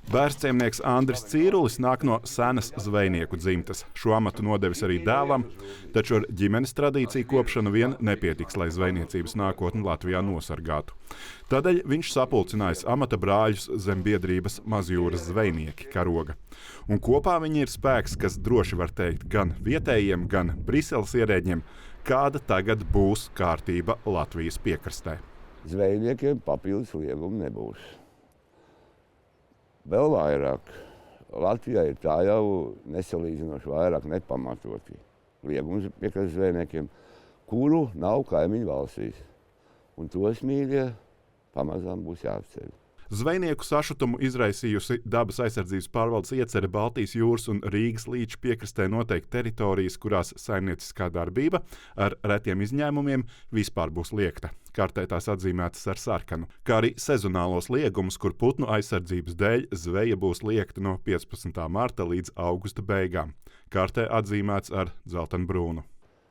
Bērciemnieks Andris Cīrulis nāk no senas zvejnieku dzimtes. Šo amatu nodevis arī dēlam, taču ar ģimenes tradīciju kopšanu vien nepietiks, lai zvejniecības nākotni Latvijā nosargātu. Tādēļ viņš sapulcinājis amata brāļus zem biedrības Mazjūras zvejnieki karoga. Un kopā viņi ir spēks, kas droši var teikt gan vietējiem, gan Briseles ierēģiem, kāda tagad būs kārtība Latvijas piekrastē. Zvejniekiem papildus liegumu nebūs. Vēl vairāk. Latvijā ir tā jau nesalīdzinoši vairāk nepamatoti liegums piekrastes zvejniekiem, kuru nav kaimiņu valstīs. Un tos, mīļie, pamazām būs jāatceļ. Zvejnieku sašutumu izraisījusi dabas aizsardzības pārvaldes iecere Baltijas jūras un Rīgas līča piekrastē noteikti teritorijas, kurās saimnieciskā darbība ar retiem izņēmumiem vispār būs liegta. Kartē tās atzīmētas ar sarkanu, kā arī sezonālos liegumus, kur putnu aizsardzības dēļ zveja būs liegta no 15. marta līdz augusta beigām. Kartē atzīmēts ar dzeltenbrūnu.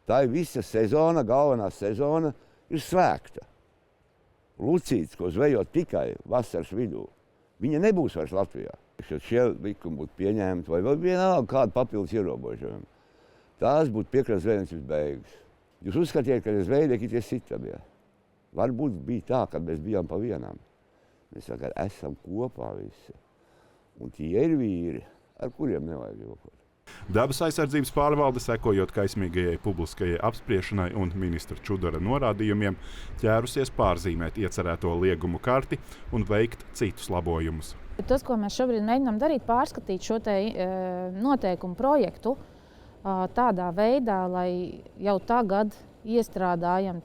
Tā ir visa sezona, galvenā sezona ir slēgta. Lucīts, ko zvejot tikai vasaras vidū, viņa nebūs vairs Latvijā. Ja šie likumi būtu pieņemti vai vienalga kāda papildus ierobežojumi, tās būtu piekrastes zvejniecības beigas. Jūs uzskatiet, ka zvejnieki ir tie sitabie. Varbūt bija tā, kad mēs bijām pa vienam. Mēs tagad esam kopā visi. Un tie ir vīri, ar kuriem nevajag jokot. Dabas aizsardzības pārvalde, sekojot kaismīgajai publiskajai apspriešanai un ministra Čudara norādījumiem, ķērusies pārzīmēt iecerēto liegumu karti un veikt citus labojumus. Tas, ko mēs šobrīd mēģinām darīt, pārskatīt šo noteikumu projektu tādā veidā, lai jau tagad iestrādājam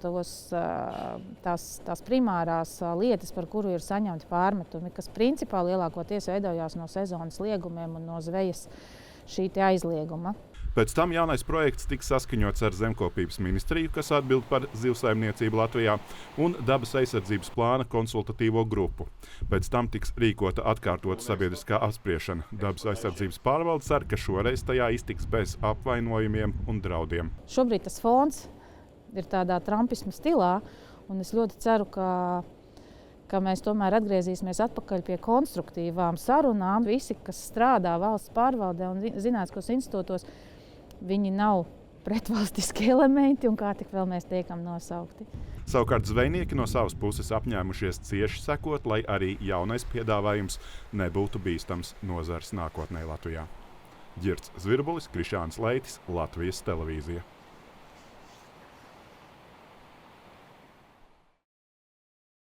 tās primārās lietas, par kuru ir saņemti pārmetumi, kas principā lielākoties veidojās no sezonas liegumiem un no zvejas šī aizlieguma. Pēc tam jaunais projekts tiks saskaņots ar Zemkopības ministriju, kas atbild par zivsaimniecību Latvijā, un dabas aizsardzības plāna konsultatīvo grupu. Pēc tam tiks rīkota atkārtota sabiedriskā apspriešana. Dabas aizsardzības pārvalde cer, ka šoreiz tajā iztiks bez apvainojumiem un draudiem. Šobrīd tas fons ir tādā trumpisma stilā, un es ļoti ceru, ka mēs tomēr atgriezīsimies atpakaļ pie konstruktīvām sarunām. Visi, kas strādā valsts pārvaldē un zinātniskos institūtos, viņi nav pretvalstiski elementi, un kā tik vēl mēs tiekam nosaukti. Savukārt zvejnieki no savas puses apņēmušies cieši sekot, lai arī jaunais piedāvājums nebūtu bīstams nozares nākotnē Latvijā. Ģirds Zvirbulis, Krišāns Leitis, Latvijas televīzija.